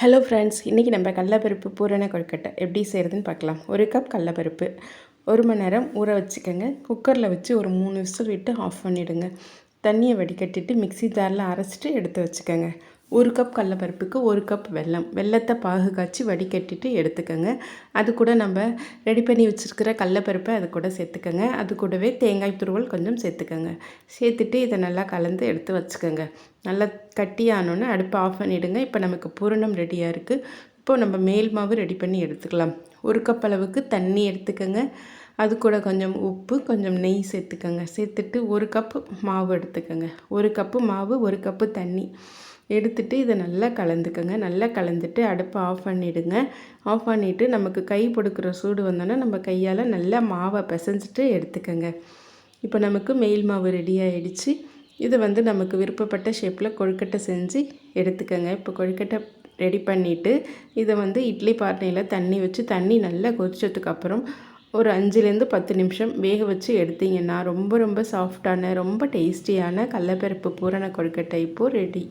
Hello friends, இன்றைக்கி நம்ம கடலைப்பருப்பு பூரண கொழுக்கட்டை எப்படி செய்கிறதுன்னு பார்க்கலாம். 1 கப் கடலைப்பருப்பு 1 மணி நேரம் ஊற வச்சுக்கோங்க. குக்கரில் வச்சு ஒரு 3 விசில் விட்டு ஆஃப் பண்ணிவிடுங்க. தண்ணியை வடிகட்டிட்டு மிக்ஸி ஜாரில் அரைச்சிட்டு எடுத்து வச்சுக்கோங்க. 1 கப் கடலைப்பருப்புக்கு 1 கப் வெல்லத்தை பாகு காய்ச்சி வடிகட்டிட்டு எடுத்துக்கோங்க. அது கூட நம்ம ரெடி பண்ணி வச்சுருக்கிற கடலைப்பருப்பை அது கூட சேர்த்துக்கோங்க. அது கூடவே தேங்காய் துருவல் கொஞ்சம் சேர்த்துக்கோங்க. சேர்த்துட்டு இதை நல்லா கலந்து எடுத்து வச்சுக்கோங்க. நல்லா கட்டியானோன்னு அடுப்பை ஆஃப் பண்ணிவிடுங்க. இப்போ நமக்கு பூரணம் ரெடியாக இருக்குது. இப்போது நம்ம மேல் மாவு ரெடி பண்ணி எடுத்துக்கலாம். 1 கப் அளவுக்கு தண்ணி எடுத்துக்கோங்க. அது கூட கொஞ்சம் உப்பு, கொஞ்சம் நெய் சேர்த்துக்கோங்க. சேர்த்துட்டு 1 கப்பு மாவு எடுத்துக்கோங்க. 1 கப்பு மாவு 1 கப்பு தண்ணி எடுத்துகிட்டு இதை நல்லா கலந்துக்கோங்க. நல்லா கலந்துட்டு அடுப்பை ஆஃப் பண்ணிவிடுங்க. ஆஃப் பண்ணிவிட்டு நமக்கு கை பொடுக்கிற சூடு வந்தோன்னா நம்ம கையால் நல்லா மாவை பிசைஞ்சிட்டு எடுத்துக்கோங்க. இப்போ நமக்கு மேல் மாவு ரெடி ஆகிடுச்சு. இதை நமக்கு விருப்பப்பட்ட ஷேப்பில் கொழுக்கட்டை செஞ்சு எடுத்துக்கோங்க. இப்போ கொழுக்கட்டை ரெடி பண்ணிவிட்டு இதை இட்லி பானையில் தண்ணி வச்சு தண்ணி நல்லா கொதிச்சதுக்கப்புறம் ஒரு 5லேருந்து 10 நிமிஷம் வேக வச்சு எடுத்திங்கன்னா ரொம்ப ரொம்ப சாஃப்டான ரொம்ப டேஸ்டியான கடலைப்பருப்பு பூரண கொழுக்கட்டை இப்போது ரெடி.